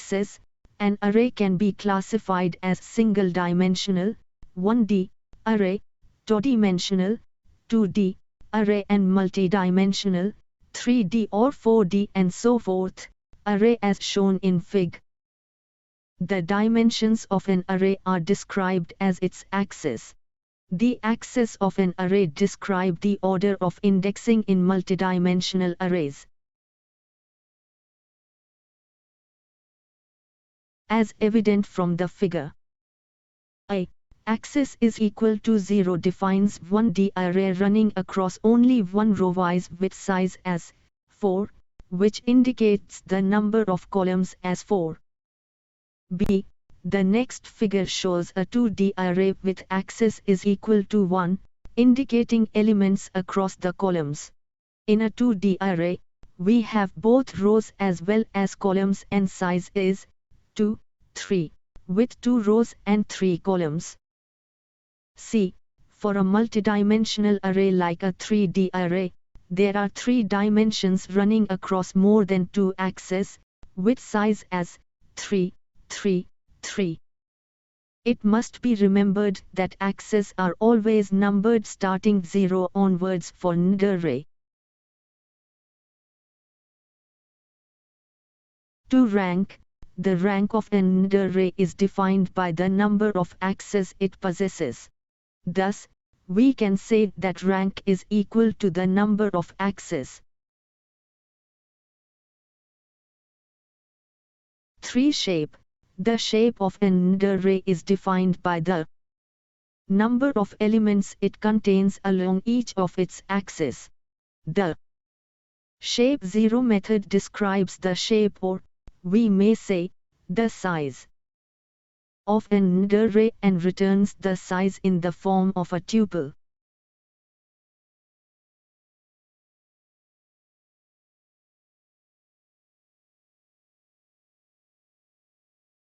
axis, an array can be classified as single-dimensional, 1D, array, two-dimensional, 2D, array and multi-dimensional, 3D or 4D and so forth, array as shown in Fig. The dimensions of an array are described as its axis. The axes of an array describe the order of indexing in multidimensional arrays. As evident from the figure, a axis is equal to 0 defines 1D array running across only one row with size as 4, which indicates the number of columns as 4. B. The next figure shows a 2D array with axis is equal to 1, indicating elements across the columns. In a 2D array, we have both rows as well as columns and size is 2, 3, with 2 rows and 3 columns. C. For a multidimensional array like a 3D array, there are 3 dimensions running across more than 2 axes, with size as 3, 3, 3. It must be remembered that axes are always numbered starting 0 onwards for an array. To rank, the rank of an array is defined by the number of axes it possesses. Thus, we can say that rank is equal to the number of axes. 3. Shape. The shape of an array is defined by the number of elements it contains along each of its axes. The shape 0 method describes the shape, or, we may say, the size of an array and returns the size in the form of a tuple.